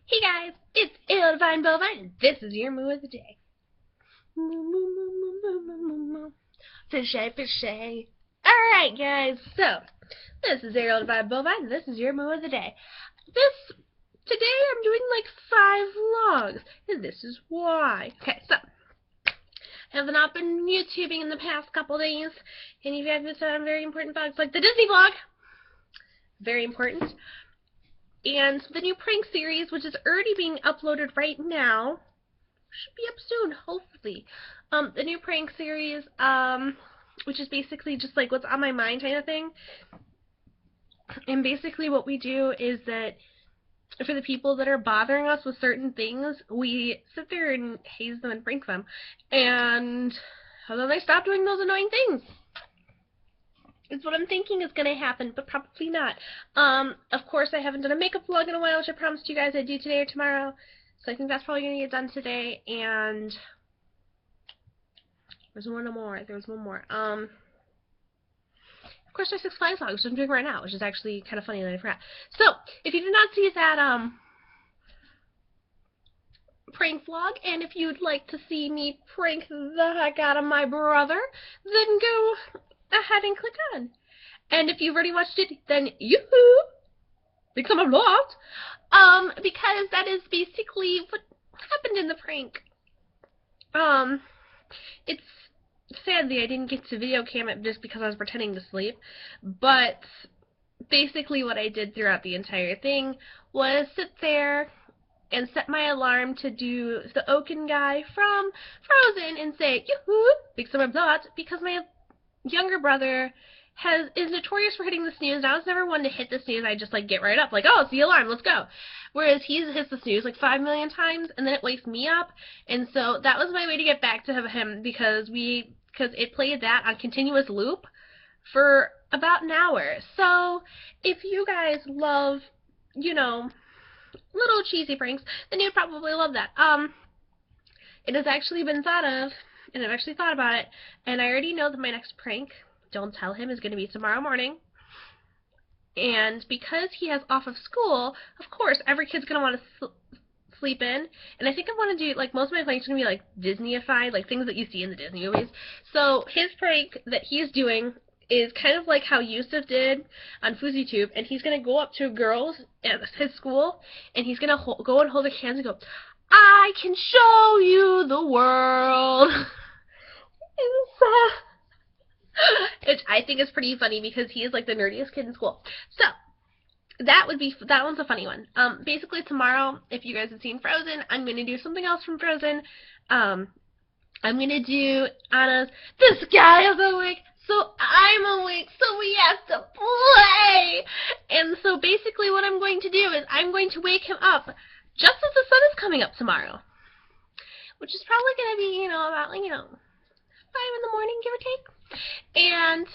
Hey guys, it's Ariel Divine Bovine, and this is your moo of the day. Moo, moo, moo, moo, moo, moo, moo, moo. Fishy, fishy. Alright guys, so this is Ariel Divine Bovine, and this is your moo of the day. Today I'm doing like 5 vlogs, and this is why. Okay, so I have not been YouTubing in the past couple days, and if you have missed out on very important vlogs, like the Disney vlog, very important. And the new prank series, which is already being uploaded right now, should be up soon, hopefully. The new prank series, which is basically just like what's on my mind kind of thing. And basically what we do is that for the people that are bothering us with certain things, we sit there and haze them and prank them. And then they stop doing those annoying things. It's what I'm thinking is going to happen, but probably not. Of course, I haven't done a makeup vlog in a while, which I promised you guys I'd do today or tomorrow. So I think that's probably going to get done today. And there's one more. Of course, there's Six Flags vlog, which I'm doing right now, which is actually kind of funny that I forgot. So, if you did not see that prank vlog, and if you'd like to see me prank the heck out of my brother, then go ahead and click on. And if you've already watched it, then yoo-hoo! Become a vlog. Because that is basically what happened in the prank. It's sadly I didn't get to video cam it just because I was pretending to sleep, but basically what I did throughout the entire thing was sit there and set my alarm to do the Oaken guy from Frozen and say, yoo-hoo, big summer blot, because my younger brother is notorious for hitting the snooze, and I was never one to hit the snooze. I just like get right up, like, oh, it's the alarm, let's go. Whereas he hits the snooze like 5 million times, and then it wakes me up, and so that was my way to get back to him because it played that on continuous loop for about an hour. So if you guys love, you know, little cheesy pranks, then you'd probably love that. It has actually been thought of, and I've actually thought about it, and I already know that my next prank, don't tell him, is going to be tomorrow morning. And because he has off of school, of course, every kid's going to want to sleep in. And I think I want to do, like, most of my pranks are going to be, like, Disney-ified, like, things that you see in the Disney movies. So his prank that he's doing is kind of like how Yusuf did on FouseyTube, and he's going to go up to girls at his school, and he's going to go and hold their hands and go, I can show you the world. Which I think is pretty funny because he is like the nerdiest kid in school. So that one's a funny one. Basically tomorrow, if you guys have seen Frozen, I'm gonna do something else from Frozen. I'm gonna do Anna's "This guy is awake, so I'm awake, so we have to play." And so basically what I'm going to do is I'm going to wake him up just as the sun is coming up tomorrow. Which is probably gonna be, about 5 in the morning, give or take. And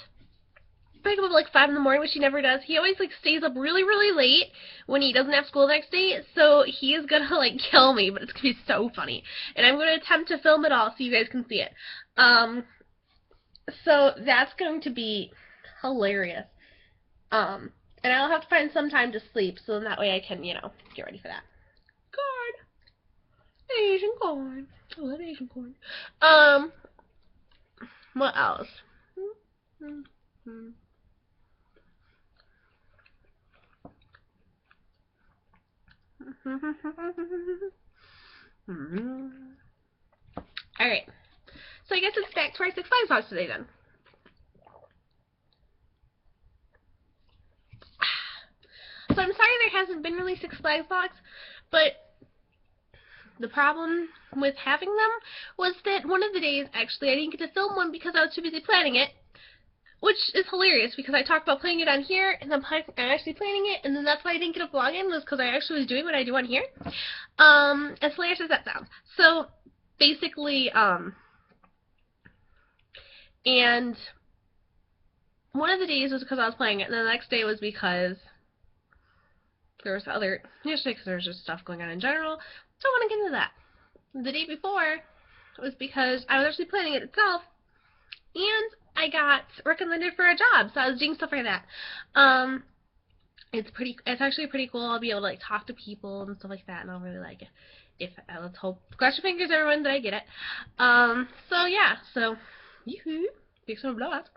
wake him up like 5 in the morning, which he never does. He always like stays up really, really late when he doesn't have school the next day. So he is gonna like kill me, but it's gonna be so funny. And I'm gonna attempt to film it all so you guys can see it. So that's going to be hilarious. And I'll have to find some time to sleep, so that way I can, get ready for that. Corn. Asian corn. I love Asian corn. What else? Alright. So I guess it's back to our Six Flags vlogs today then. So I'm sorry there hasn't been really Six Flags vlogs, but the problem with having them was that one of the days, actually, I didn't get to film one because I was too busy planning it, which is hilarious because I talked about playing it on here and then actually planning it, and then that's why I didn't get a vlog in, was because I actually was doing what I do on here. As hilarious as that sounds. So, basically, and one of the days was because I was playing it, and the next day was because there was yesterday because there was just stuff going on in general. So I want to get into that. The day before was because I was actually planning it itself, and I got recommended for a job, so I was doing stuff like that. It's actually pretty cool. I'll be able to like talk to people and stuff like that, and I'll really like it. If let's hope, cross your fingers, everyone, that I get it. So yeah, so yoo-hoo, big summer blowout.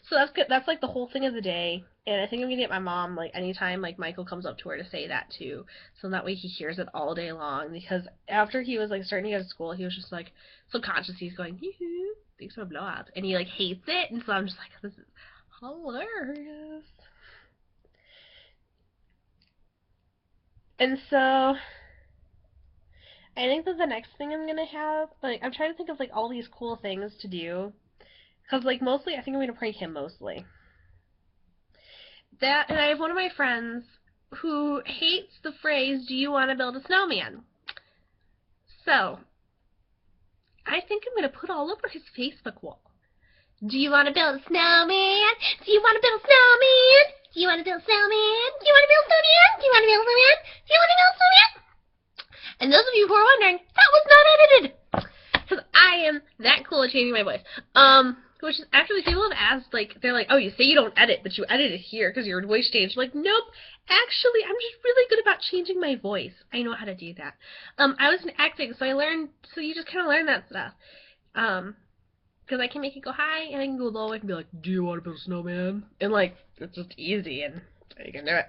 So that's good. That's like the whole thing of the day, and I think I'm gonna get my mom like anytime like Michael comes up to her to say that too, so that way he hears it all day long. Because after he was like starting to go to school, he was just like subconscious. He's going yoo-hoo, big summer blowout, and he like hates it, and so I'm just like, this is hilarious. And so I think that the next thing I'm gonna have, like, I'm trying to think of like all these cool things to do, cause like mostly I think I'm gonna prank him mostly. That, and I have one of my friends who hates the phrase, "Do you want to build a snowman?" So I think I'm gonna put all over his Facebook wall. Do you want to build a snowman? Do you want to build a snowman? Do you want to build a snowman? Do you want to build a snowman? Do you want to build a snowman? Do you want to build a snowman? And those of you who are wondering, that was not edited! Because I am that cool at changing my voice. Which is actually, people have asked, like, they're like, oh, you say you don't edit, but you edit it here because your voice changed. I'm like, nope. Actually, I'm just really good about changing my voice. I know how to do that. I was in acting, so I learned, so you just kind of learn that stuff. Because I can make it go high, and I can go low, I can be like, do you want to build a snowman? And, like, it's just easy, and you can do it.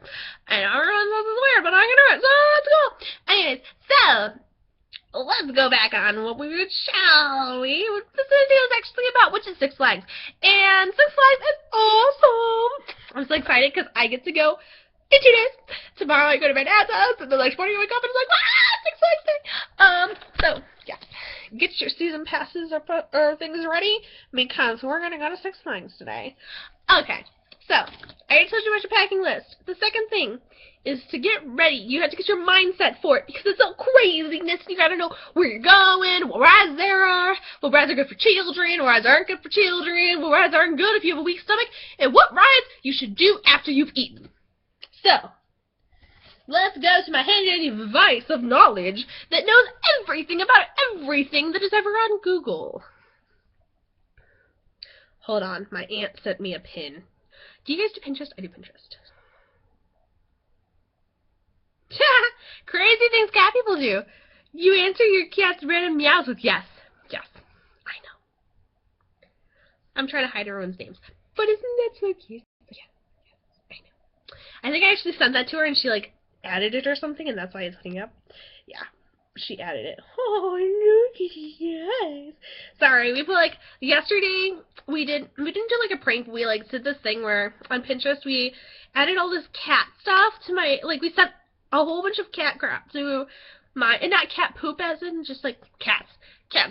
I know everyone says it's weird, but I can do it, so let's go! Anyways, so, let's go back on what we did, shall we? What this video is actually about, which is Six Flags. And Six Flags is awesome! I'm so excited, because I get to go in 2 days. Tomorrow I go to my dad's house, and the next morning I wake up and it's like, Six Flags Day! So, yeah. Get your season passes or things ready, because we're going to go to Six Flags today. Okay, so, I already told you about your packing list. The second thing is to get ready. You have to get your mindset for it, because it's all craziness. You got to know where you're going, what rides there are, what rides are good for children, what rides aren't good for children, what rides aren't good if you have a weak stomach, and what rides you should do after you've eaten. So, let's go to my handy device of knowledge that knows everything about everything that is ever on Google. Hold on, my aunt sent me a pin. Do you guys do Pinterest? I do Pinterest. Crazy things cat people do. You answer your cat's random meows with yes. Yes. I know. I'm trying to hide everyone's names. But isn't that so cute? But yeah. I know. I think I actually sent that to her and she like added it or something, and that's why it's hooking up. Yeah. She added it. Oh, look at you guys. Sorry, we put like yesterday we didn't do like a prank. We like did this thing where on Pinterest we added all this cat stuff to my, like, we sent a whole bunch of cat crap to my, and not cat poop as in just like cat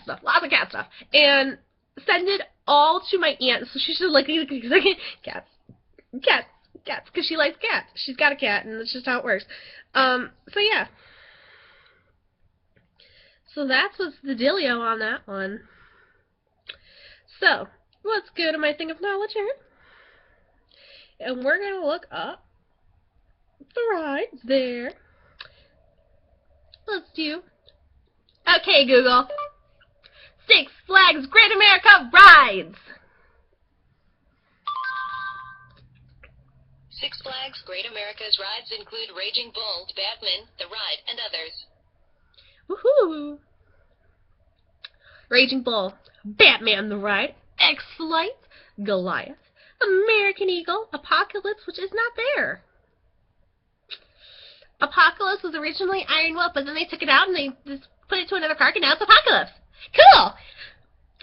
stuff, lots of cat stuff, and send it all to my aunt so she's just like cats, because she likes cats. She's got a cat, and that's just how it works. So yeah. So that's what's the dealio on that one. So, let's go to my thing of knowledge here. And we're going to look up the rides there. Let's do... Okay, Google. Six Flags Great America Rides! Six Flags Great America's rides include Raging Bull, Batman, The Ride, and others. Woohoo! Raging Bull, Batman the Ride, X-Flight, Goliath, American Eagle, Apocalypse, which is not there. Apocalypse was originally Iron Wolf, but then they took it out and they just put it to another park, and now it's Apocalypse. Cool!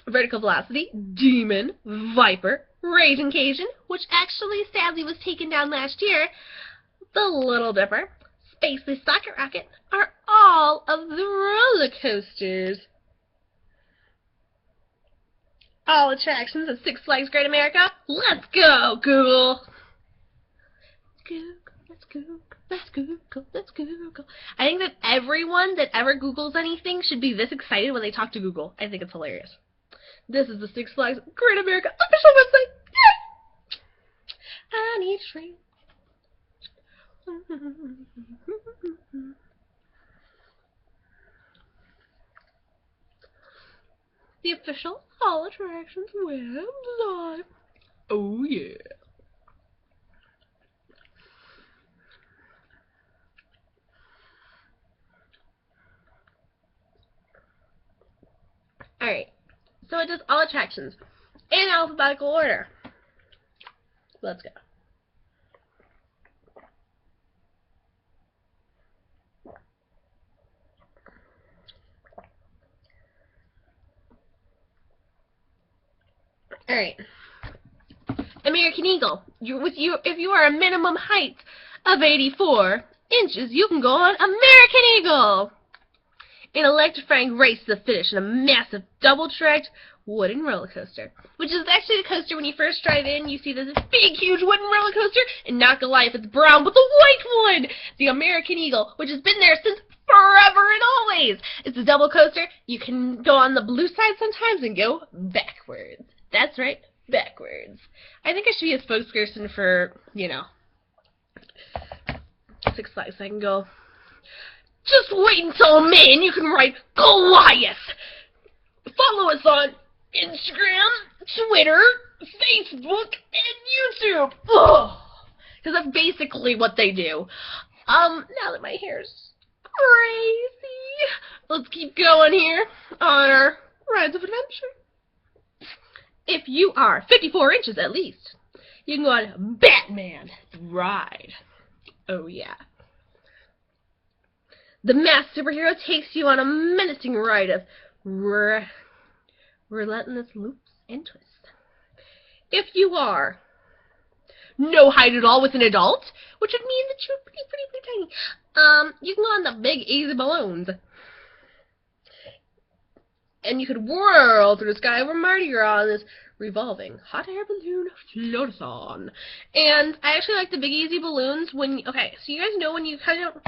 Vertical Velocity, Demon, Viper, Raging Cajun, which actually sadly was taken down last year, The Little Dipper, Spacely Socket Rocket are all of the roller coasters. All attractions at Six Flags Great America. Let's go, Google! Let's Google. I think that everyone that ever Googles anything should be this excited when they talk to Google. I think it's hilarious. This is the Six Flags Great America official website. Yay! I need a train. The official all attractions website. Oh yeah. So it does all attractions in alphabetical order. Let's go. Alright. American Eagle. If you are a minimum height of 84 inches, you can go on American Eagle. An electrifying race to the finish in a massive double-tracked wooden roller coaster. Which is actually the coaster when you first drive in, you see this big, huge wooden roller coaster, and not gonna it's brown with a white one! The American Eagle, which has been there since forever and always! It's a double coaster. You can go on the blue side sometimes and go backwards. That's right, backwards. I think I should be a spokesperson for, you know, Six Flags. I can go, just wait until May and you can write Goliath! Follow us on Instagram, Twitter, Facebook, and YouTube! Ugh! Because that's basically what they do. Now that my hair's crazy, let's keep going here on our Rides of Adventure. If you are 54 inches at least, you can go on Batman Ride. Oh yeah. The masked superhero takes you on a menacing ride of relentless loops and twists. If you are no height at all with an adult, which would mean that you're pretty tiny, you can go on the Big Easy Balloons. And you could whirl through the sky over Mardi Gras on this revolving hot air balloon float-a-thon. And I actually like the Big Easy Balloons when, okay, so you guys know when you kind of,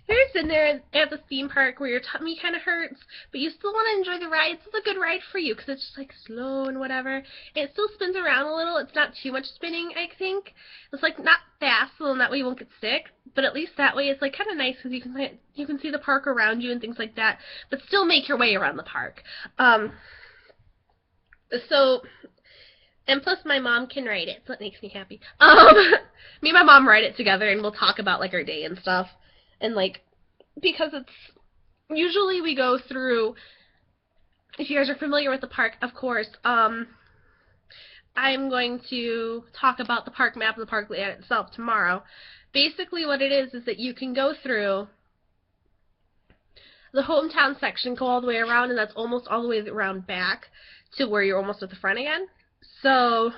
you're sitting there at the theme park where your tummy kind of hurts, but you still want to enjoy the ride. It's a good ride for you because it's just like slow and whatever. It still spins around a little. It's not too much spinning, I think. It's like not fast, so that way you won't get sick. But at least that way it's like kind of nice because you can see the park around you and things like that, but still make your way around the park. And plus my mom can ride it, so it makes me happy. Me and my mom ride it together, and we'll talk about like our day and stuff. And like, because it's usually we go through. If you guys are familiar with the park, of course, I'm going to talk about the park map of the park layout itself tomorrow. Basically, what it is that you can go through the hometown section, go all the way around, and that's almost all the way around back to where you're almost at the front again. So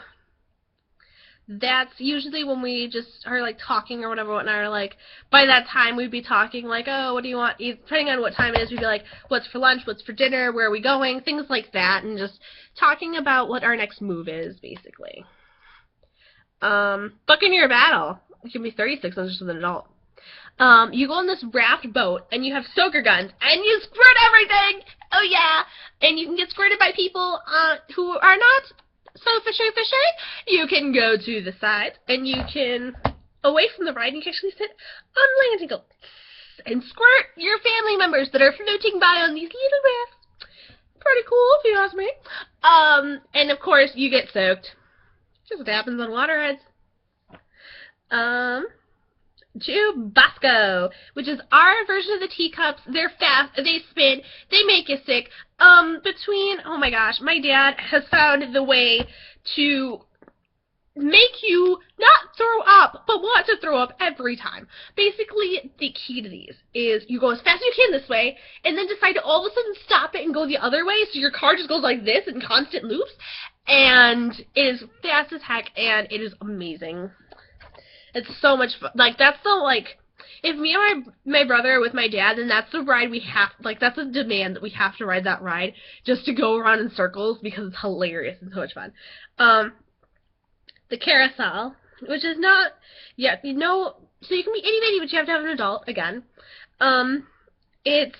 that's usually when we just are like talking or whatever, whatnot, or like by that time we'd be talking like, oh, what do you want? Depending on what time it is, we'd be like, what's for lunch, what's for dinner, where are we going, things like that, and just talking about what our next move is, basically. Buccaneer Battle. You can be 36 inches with an adult. You go on this raft boat, and you have soaker guns, and you squirt everything! Oh yeah! And you can get squirted by people who are not so fishy. You can go to the side, and you can, away from the ride, and you can actually sit on land and go, and squirt your family members that are floating by on these little rafts. Pretty cool, if you ask me. And of course, you get soaked. Just what happens on water rides. Chubasco, which is our version of the teacups. They're fast, they spin, they make you sick. Oh my gosh, my dad has found the way to make you not throw up, but want to throw up every time. Basically, the key to these is you go as fast as you can this way, and then decide to all of a sudden stop it and go the other way, so your car just goes like this in constant loops, and it is fast as heck, and it is amazing. It's so much fun. Like, that's the, like, if me and my brother are with my dad, then that's the ride we have, like, that's a demand that we have to ride that ride, just to go around in circles, because it's hilarious and so much fun. The carousel, which is not, yeah, you know, so you can be itty-bitty, but you have to have an adult, again. It's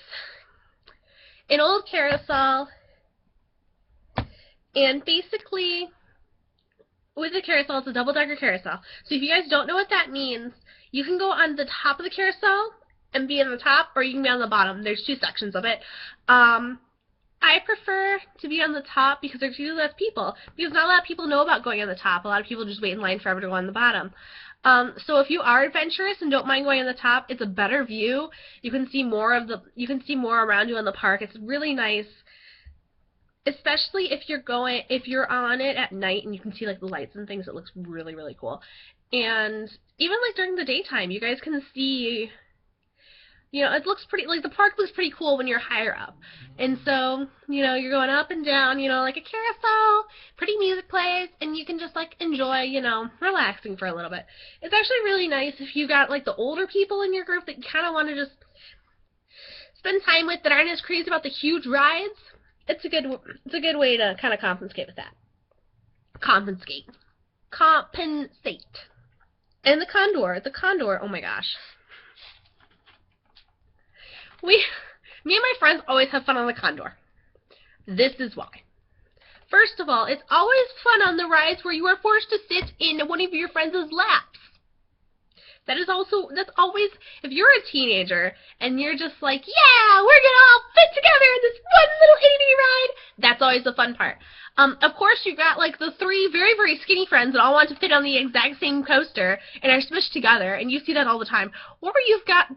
an old carousel, and basically, with the carousel, it's a double-decker carousel. So if you guys don't know what that means, you can go on the top of the carousel and be on the top, or you can be on the bottom. There's two sections of it. I prefer to be on the top because there's usually less people. Because not a lot of people know about going on the top. A lot of people just wait in line forever to go on the bottom. So if you are adventurous and don't mind going on the top, it's a better view. You can see more around you in the park. It's really nice. especially if you're on it at night and you can see like the lights and things. It looks really, really cool. And even like during the daytime, you guys can see, you know, it looks pretty, like the park looks pretty cool when you're higher up. And so, you know, you're going up and down, you know, like a carousel, pretty music plays, and you can just like enjoy, you know, relaxing for a little bit. It's actually really nice if you got like the older people in your group that you kind of want to just spend time with that aren't as crazy about the huge rides. It's a good way to kind of compensate with that. Compensate. And the Condor, oh my gosh. Me and my friends always have fun on the Condor. This is why. First of all, it's always fun on the rides where you are forced to sit in one of your friends' laps. That's always, if you're a teenager and you're just like, yeah, we're gonna all fit together in this one little itty ride, that's always the fun part. Of course, you've got like the three very, very skinny friends that all want to fit on the exact same coaster and are smushed together, and you see that all the time. Or you've got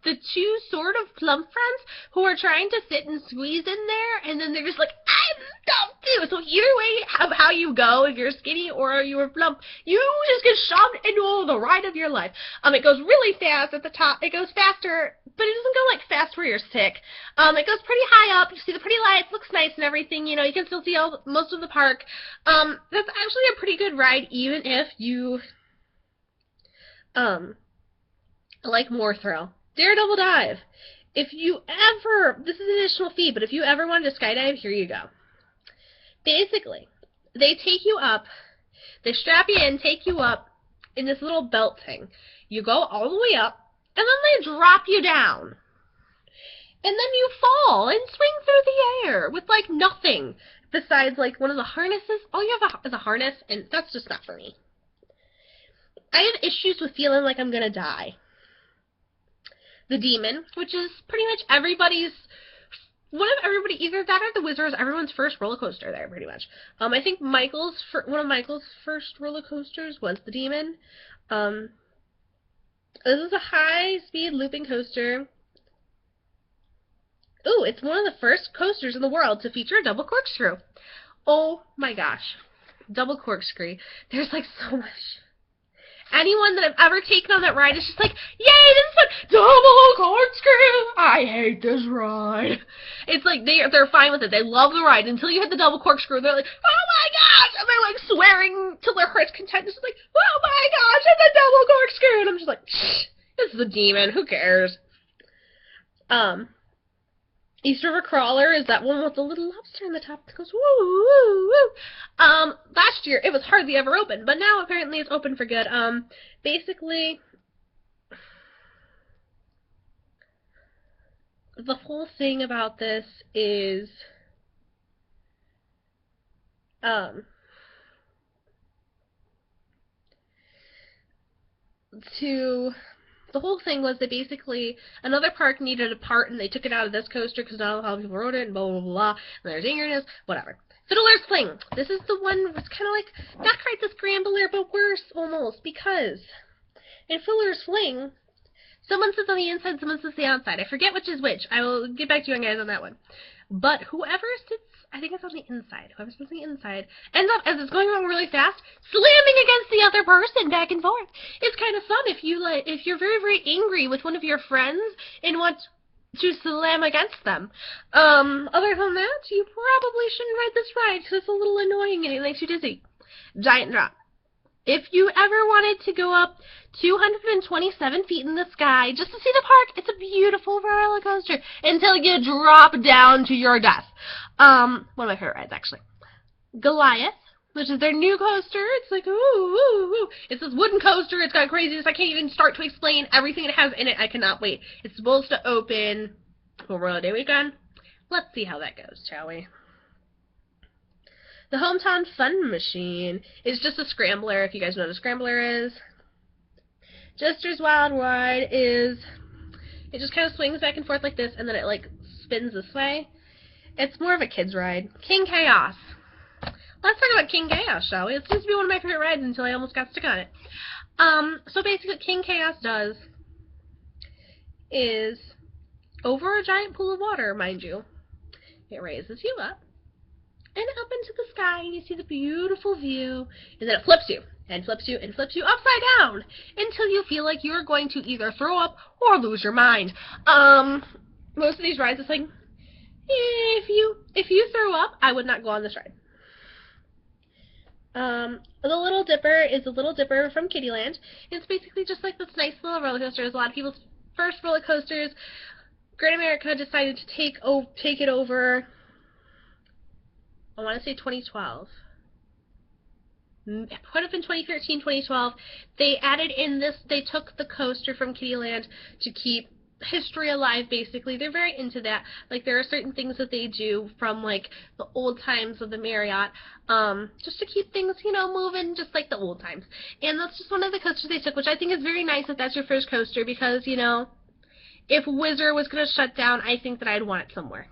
the two sort of plump friends who are trying to fit and squeeze in there, and then they're just like, I don't do. So either way of how you go, if you're skinny or you're plump, you just get shoved into the ride of your life. It goes really fast at the top. It goes faster, but it doesn't go like fast where you're sick. It goes pretty high up. You see the pretty lights, looks nice and everything. You know, you can still see most of the park. That's actually a pretty good ride, even if you like more thrill. Daredevil Dive. If you ever, this is an additional fee, but if you ever wanted to skydive, here you go. Basically, they take you up, they strap you in, take you up in this little belt thing. You go all the way up, and then they drop you down. And then you fall and swing through the air with, like, nothing besides, like, one of the harnesses. All you have is a harness, and that's just not for me. I have issues with feeling like I'm going to die. The Demon, which is pretty much either that or the Wizard's, everyone's first roller coaster there, pretty much. I think one of Michael's first roller coasters was the Demon. This is a high-speed looping coaster. Ooh, it's one of the first coasters in the world to feature a double corkscrew. Oh my gosh. Double corkscrew. There's like so much. Anyone that I've ever taken on that ride is just like, yay, this is fun! Double corkscrew! I hate this ride. It's like they're fine with it. They love the ride until you hit the double corkscrew. They're like, oh my gosh! And they're like swearing till their heart's content. It's like, oh my gosh, it's a double corkscrew! And I'm just like, this is a Demon. Who cares? East River Crawler is that one with the little lobster on the top that goes woo woo woo. Last year it was hardly ever open, but now apparently it's open for good. Basically, the whole thing about this is the whole thing was that basically another park needed a part and they took it out of this coaster because not a lot of people rode it and blah, blah, blah, and there's eagerness, whatever. Fiddler's Fling. This is the one that's kind of like, not quite the Scrambler, but worse almost, because in Fiddler's Fling, someone sits on the inside, someone sits on the outside. I forget which is which. I will get back to you guys on that one. But whoever sits, I think it's on the inside. Whoever sits on the inside ends up, as it's going along really fast, slamming against the other person back and forth. It's kind of fun if you're very, very angry with one of your friends and want to slam against them. Other than that, you probably shouldn't ride this ride because it's a little annoying and it makes you dizzy. Giant Drop. If you ever wanted to go up 227 feet in the sky just to see the park, it's a beautiful roller coaster until you drop down to your death. One of my favorite rides, actually. Goliath, which is their new coaster. It's like, ooh, ooh, ooh. It's this wooden coaster. It's got craziness. I can't even start to explain everything it has in it. I cannot wait. It's supposed to open Memorial Day weekend. Let's see how that goes, shall we? The Hometown Fun Machine is just a scrambler, if you guys know what a scrambler is. Jester's Wild Ride is, it just kind of swings back and forth like this, and then it like spins this way. It's more of a kid's ride. King Chaos. Let's talk about King Chaos, shall we? It seems to be one of my favorite rides until I almost got stuck on it. So basically what King Chaos does is, over a giant pool of water, mind you, it raises you up. and up into the sky, and you see the beautiful view, and then it flips you, and flips you, and flips you upside down, until you feel like you're going to either throw up or lose your mind. Most of these rides, it's like, if you throw up, I would not go on this ride. The Little Dipper is the Little Dipper from Kiddieland. It's basically just like this nice little roller coaster. It's a lot of people's first roller coasters. Great America decided to take it over, I want to say 2012. It could have been 2013, 2012. They added in this, they took the coaster from Kiddieland to keep history alive, basically. They're very into that. Like, there are certain things that they do from, like, the old times of the Marriott, just to keep things, you know, moving just like the old times. And that's just one of the coasters they took, which I think is very nice that that's your first coaster, because, you know, if Whizzer was going to shut down, I think that I'd want it somewhere.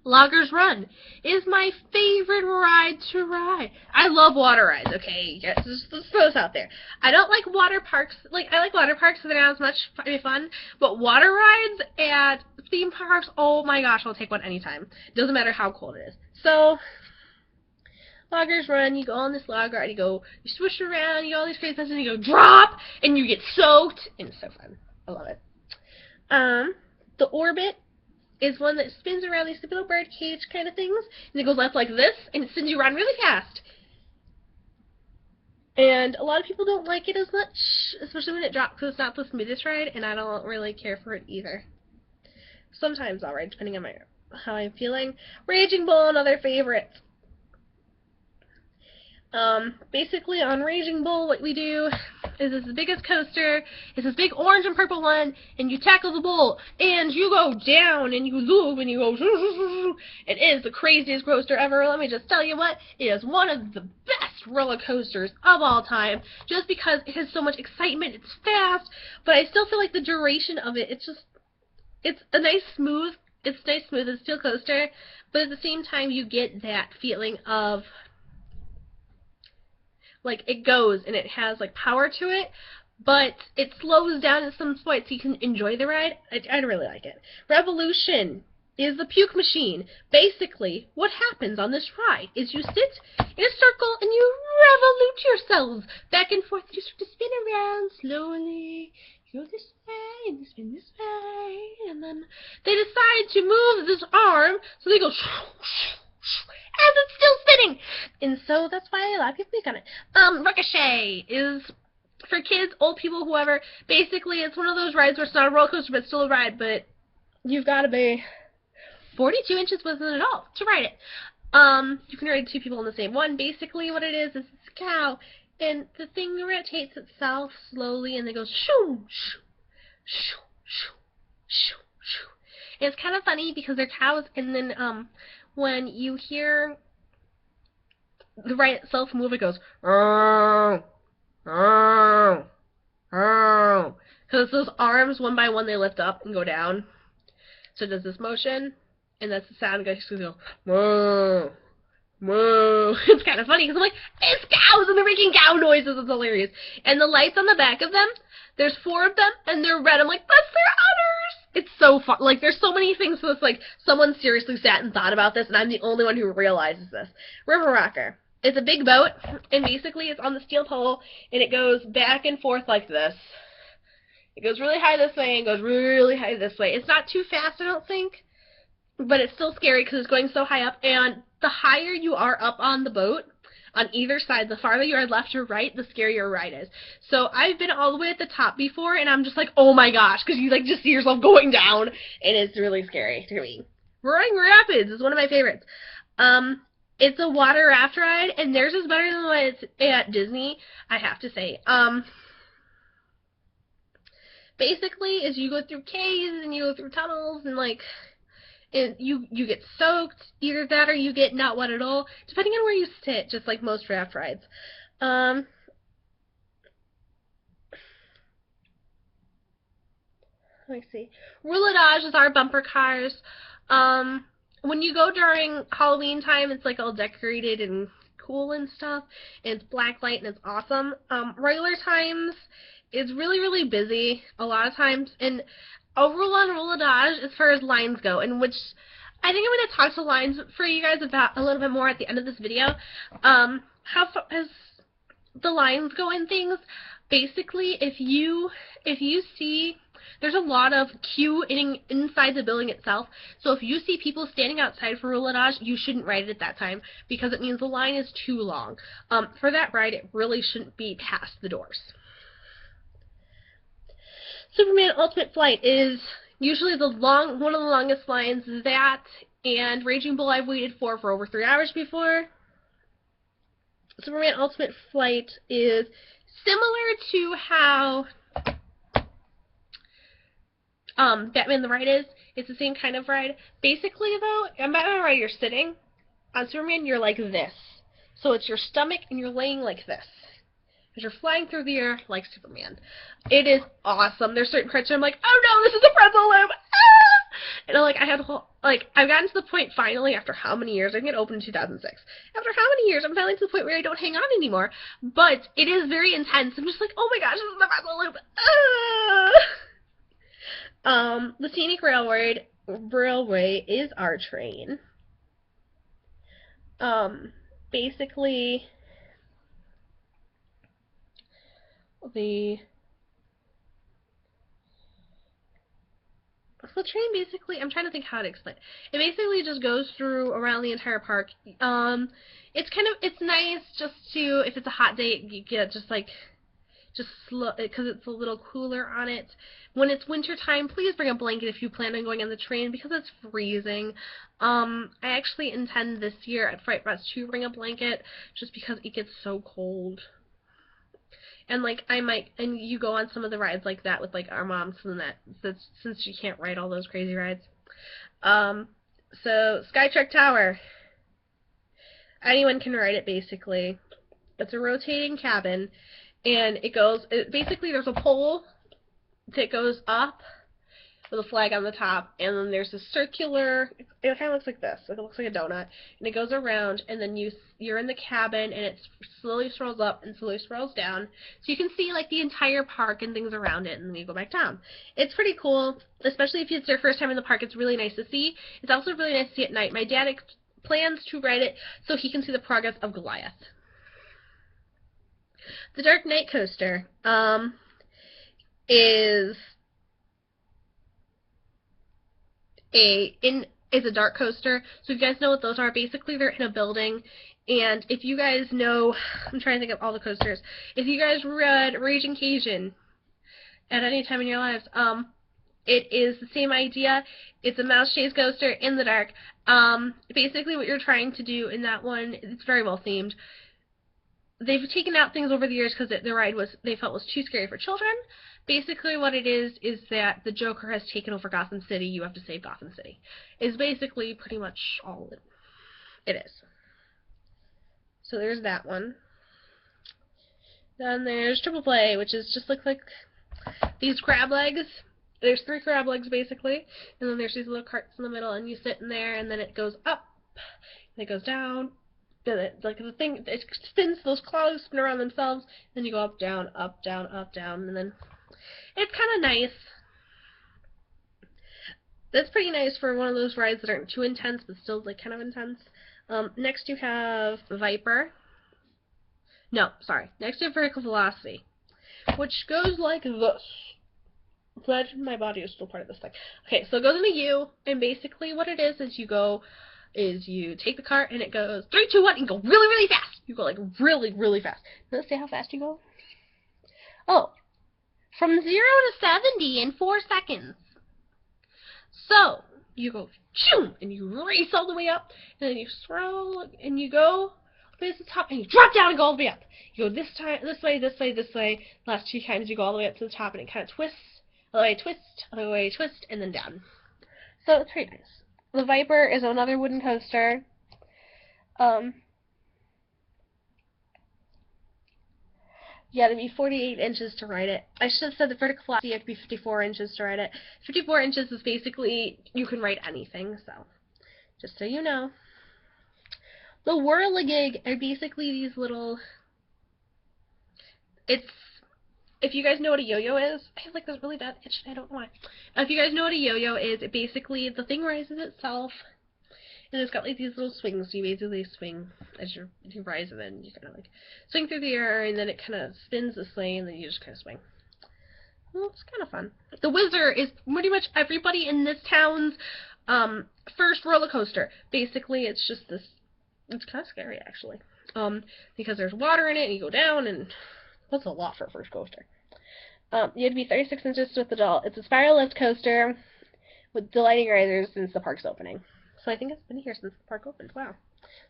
Loggers Run is my favorite ride to ride. I love water rides, okay? Yes, let's throw this out there. I don't like water parks. Like, I like water parks, so they're not as much fun. But water rides at theme parks, oh my gosh, I'll take one anytime. Doesn't matter how cold it is. So, Loggers Run, you go on this log ride, you swish around, you go all these crazy things, and you go drop, and you get soaked, and it's so fun. I love it. The Orbit is one that spins around these little bird cage kind of things, and it goes left like this, and it sends you around really fast. And a lot of people don't like it as much, especially when it drops, because it's not the smoothest ride, and I don't really care for it either. Sometimes I'll ride, depending on how I'm feeling. Raging Bull, another favorite. Basically on Raging Bull, what we do is it's the biggest coaster. It's this big orange and purple one, and you tackle the bull, and you go down, and you loop, and you go. It is the craziest coaster ever. Let me just tell you what, it is one of the best roller coasters of all time, just because it has so much excitement. It's fast, but I still feel like the duration of it, it's a nice smooth. It's nice smooth and steel coaster, but at the same time you get that feeling of, like, it goes and it has, like, power to it, but it slows down at some point so you can enjoy the ride. I really like it. Revolution is the puke machine. Basically, what happens on this ride is you sit in a circle and you revolute yourselves back and forth. You start to spin around slowly. You go this way and you spin this way, and then they decide to move this arm, so they go as it's still spinning. And so that's why a lot of people make on it. Ricochet is for kids, old people, whoever. Basically, it's one of those rides where it's not a roller coaster, but it's still a ride, but you've got to be 42 inches with an adult to ride it. You can ride two people in the same one. Basically, what it is it's a cow, and the thing rotates itself slowly, and it goes shoo, shoo, shoo, shoo, shoo, shoo. And it's kind of funny because they're cows, and then when you hear the ride itself move, it goes, oh, oh, oh. Because those arms, one by one, they lift up and go down. So it does this motion, and that's the sound. It goes, whoa, whoa. It's kind of funny, because I'm like, it's cows, and they're making cow noises. It's hilarious. And the lights on the back of them, there's 4 of them, and they're red. I'm like, that's their udders. It's so fun. Like, there's so many things, so it's like, someone seriously sat and thought about this, and I'm the only one who realizes this. River Rocker. It's a big boat, and basically it's on the steel pole, and it goes back and forth like this. It goes really high this way, and goes really high this way. It's not too fast, I don't think, but it's still scary because it's going so high up, and the higher you are up on the boat, on either side, the farther you are left or right, the scarier ride is. So I've been all the way at the top before, and I'm just like, oh my gosh, because you like just see yourself going down, and it's really scary to me. Roaring Rapids is one of my favorites. It's a water raft ride, and theirs is better than what it's at Disney, I have to say. Basically, as you go through caves and you go through tunnels, and like, you get soaked, either that or you get not wet at all, depending on where you sit, just like most raft rides. Let me see. Rouladage is our bumper cars. When you go during Halloween time, it's like all decorated and cool and stuff, and it's black light and it's awesome. Regular times, it's really, really busy a lot of times, and overall on Rouladage as far as lines go, in which I think I'm going to talk to lines for you guys about a little bit more at the end of this video. How far as the lines go in things, basically, if you see, there's a lot of queue inside the building itself, so if you see people standing outside for Roulage, you shouldn't ride it at that time, because it means the line is too long. For that ride, it really shouldn't be past the doors. Superman Ultimate Flight is usually one of the longest lines. That and Raging Bull I've waited for over 3 hours before. Superman Ultimate Flight is similar to how Batman the Ride is. It's the same kind of ride. Basically, though, on Batman the Ride, you're sitting. On Superman, you're like this. So it's your stomach, and you're laying like this. As you're flying through the air like Superman. It is awesome. There's certain parts where I'm like, oh no, this is a pretzel loop! Ah! And I've gotten to the point finally, after how many years? I think it opened in 2006. After how many years, I'm finally to the point where I don't hang on anymore. But it is very intense. I'm just like, oh my gosh, this is the pretzel loop! Ah! The Scenic Railway is our train. Basically, the train basically, I'm trying to think how to explain it. It basically just goes through around the entire park. It's nice just to, if it's a hot day, you get just slow, because it's a little cooler on it. When it's winter time, please bring a blanket if you plan on going on the train, because it's freezing. I actually intend this year at Fright Fest to bring a blanket, just because it gets so cold. And and you go on some of the rides like that with our moms and that, since you can't ride all those crazy rides. So Skytrek Tower. Anyone can ride it basically. It's a rotating cabin, and basically there's a pole that goes up with a flag on the top, and then there's a circular, it kind of looks like this, it looks like a donut, and it goes around, and then you're in the cabin, and it slowly swirls up and slowly swirls down, so you can see the entire park and things around it, and then you go back down. It's pretty cool, especially if it's your first time in the park. It's really nice to see. It's also really nice to see at night. My dad plans to ride it so he can see the progress of Goliath. The Dark Knight Coaster is a dark coaster. So if you guys know what those are, basically they're in a building. And if you guys know, I'm trying to think of all the coasters. If you guys read Raging Cajun at any time in your lives, it is the same idea. It's a mouse chase coaster in the dark. Basically what you're trying to do in that one, it's very well themed. They've taken out things over the years because the ride they felt was too scary for children. Basically what it is that the Joker has taken over Gotham City. You have to save Gotham City. Is basically pretty much all it is. So there's that one. Then there's Triple Play, which is just like these crab legs. There's 3 crab legs basically, and then there's these little carts in the middle, and you sit in there, and then it goes up, and it goes down. The thing, it spins, those claws spin around themselves, then you go up, down, up, down, up, down, and then it's kind of nice. That's pretty nice for one of those rides that aren't too intense, but still kind of intense. Next you have Viper. No, sorry. Next you have Vertical Velocity, which goes like this. Glad my body is still part of this thing. Okay, so it goes in a U, and basically what it is you take the cart, and it goes 3, 2, 1, and go really, really fast. You go really, really fast. Let's see how fast you go. Oh, from 0 to 70 in 4 seconds. So you go choom, and you race all the way up, and then you swirl, and you go to the top, and you drop down and go all the way up. You go this way, this way, this way. The last 2 times you go all the way up to the top, and it kind of twists. Other way, twist, other way, twist, and then down. So it's pretty nice. The Viper is another wooden coaster. You had to be 48 inches to ride it. I should have said the Vertical Velocity, you have to be 54 inches to ride it. 54 inches is basically, you can ride anything, so just so you know. The Whirligig are basically these little, if you guys know what a yo-yo is, I have this really bad itch, I don't know why. If you guys know what a yo-yo is, it basically, the thing rises itself, And it's got like these little swings, so you basically swing as you rise, and then you kind of like swing through the air, and then it kind of spins the sleigh, and then you just kind of swing. Well, it's kind of fun. The Whizzer is pretty much everybody in this town's first roller coaster. Basically, it's just this. It's kind of scary actually, because there's water in it, and you go down, and that's a lot for a first coaster. You have to be 36 inches with adult. It's a spiral lift coaster with delighting riders since the park's opening. So I think it's been here since the park opened. Wow.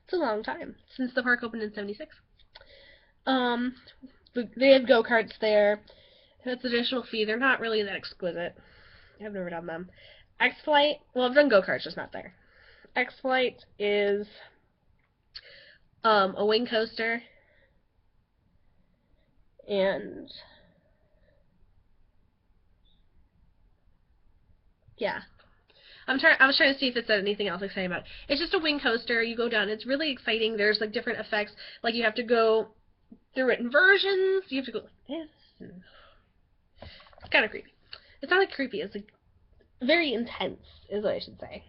It's a long time. Since the park opened in 76. They have go-karts there. That's additional fee. They're not really that exquisite. I've never done them. X-Flight, well, I've done go-karts, just not there. X-Flight is a wing coaster. And yeah. I was trying to see if it said anything else exciting about it. It's just a wing coaster. You go down. It's really exciting. There's like different effects. Like you have to go through it in versions. You have to go like this. It's kind of creepy. It's not like creepy. It's like very intense, is what I should say.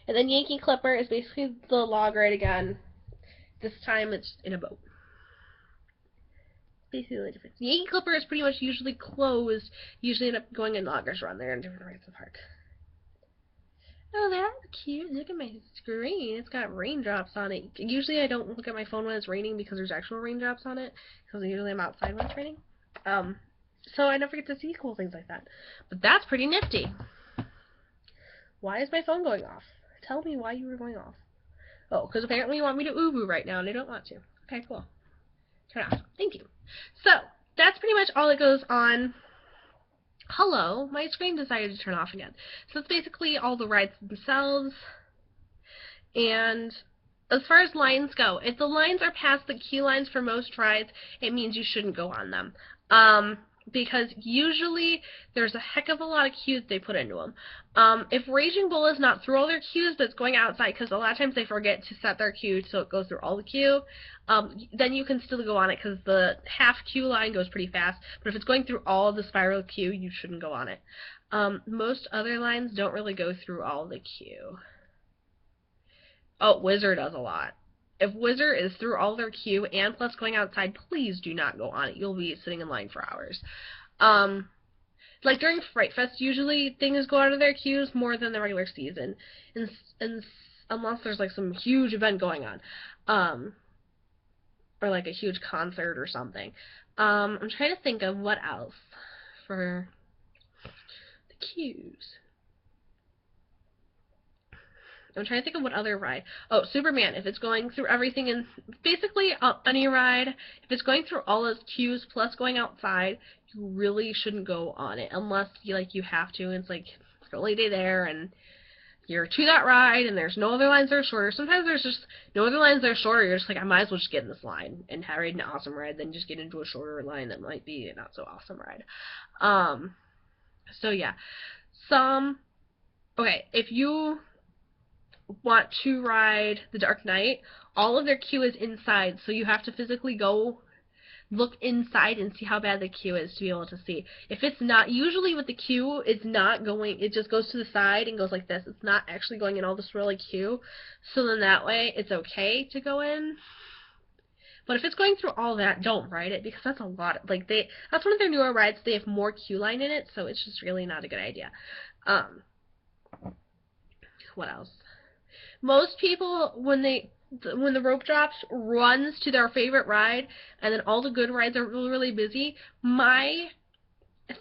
And then Yankee Clipper is basically the log ride again. This time it's in a boat. Basically the difference. Yankee Clipper is pretty much usually closed. Usually end up going in Loggers Run. They're in different parts of the park. Oh, that's cute. Look at my screen. It's got raindrops on it. Usually I don't look at my phone when it's raining because there's actual raindrops on it. Because usually I'm outside when it's raining. So I never get to see cool things like that. But that's pretty nifty. Why is my phone going off? Tell me why you were going off. Oh, because apparently you want me to ubu right now and I don't want to. Okay, cool. Turn off. Thank you. So, that's pretty much all that goes on. Hello, my screen decided to turn off again. So it's basically all the rides themselves. And as far as lines go, if the lines are past the queue lines for most rides, it means you shouldn't go on them. Because usually there's a heck of a lot of queues they put into them. If Raging Bull is not through all their queues, but it's going outside, because a lot of times they forget to set their queue so it goes through all the queue, then you can still go on it, because the half queue line goes pretty fast. But if it's going through all the spiral queue, you shouldn't go on it. Most other lines don't really go through all the queue. Oh, Whizzer does a lot. If Whizzer is through all their queue and plus going outside, please do not go on it. You'll be sitting in line for hours. Like during Fright Fest, usually things go out of their queues more than the regular season, and unless there's like some huge event going on, or like a huge concert or something. I'm trying to think of what else for the queues. I'm trying to think of what other ride. Oh, Superman. If it's going through everything in basically any ride, if it's going through all those queues plus going outside, you really shouldn't go on it unless you have to. And it's like it's the only day there, and you're to that ride, and there's no other lines that are shorter. Sometimes there's just no other lines that are shorter. You're just like, I might as well just get in this line and ride an awesome ride, then just get into a shorter line that might be a not so awesome ride. So yeah, okay, if you want to ride the Dark Knight, all of their queue is inside, so you have to physically go look inside and see how bad the queue is to be able to see. If it's not, usually with the queue, it's not going, it just goes to the side and goes like this. It's not actually going in all the swirly queue, so then that way it's okay to go in. But if it's going through all that, don't ride it, because that's a lot. That's one of their newer rides. They have more queue line in it, so it's just really not a good idea. What else? Most people, when the rope drops, runs to their favorite ride, and then all the good rides are really, really busy. My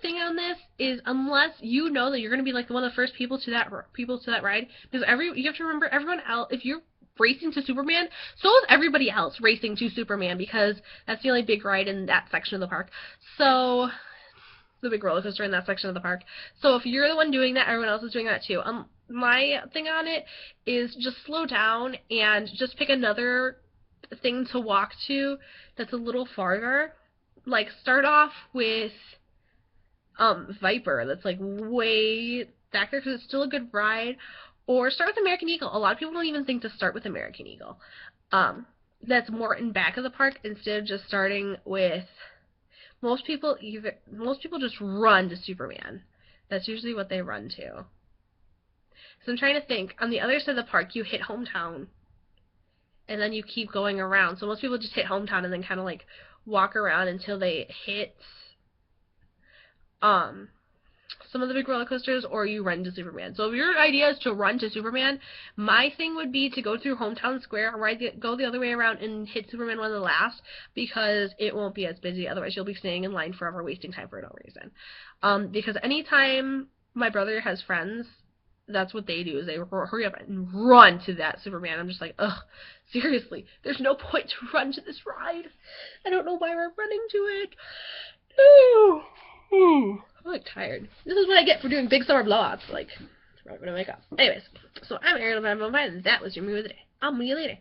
thing on this is, unless you know that you're going to be like one of the first people to that ride, because you have to remember, everyone else, if you're racing to Superman, so is everybody else racing to Superman, because that's the only big ride in that section of the park. So the big roller coaster in that section of the park. So if you're the one doing that, everyone else is doing that too. My thing on it is just slow down and just pick another thing to walk to that's a little farther. Like, start off with Viper, that's like way back there, because it's still a good ride. Or start with American Eagle. A lot of people don't even think to start with American Eagle. That's more in back of the park, instead of just starting with, most people just run to Superman. That's usually what they run to. So I'm trying to think. On the other side of the park, you hit Hometown, and then you keep going around. So most people just hit Hometown and then kind of like walk around until they hit some of the big roller coasters, or you run to Superman. So if your idea is to run to Superman, my thing would be to go through Hometown Square, go the other way around and hit Superman one of the last, because it won't be as busy. Otherwise, you'll be staying in line forever, wasting time for no reason. Because anytime my brother has friends, that's what they do, is they hurry up and run to that Superman. I'm just like, ugh, seriously, there's no point to run to this ride. I don't know why we're running to it. I'm like tired. This is what I get for doing big summer blowouts. Like, right when I wake up. Anyways, so I'm Ariel, and that was your movie of the day. I'll meet you later.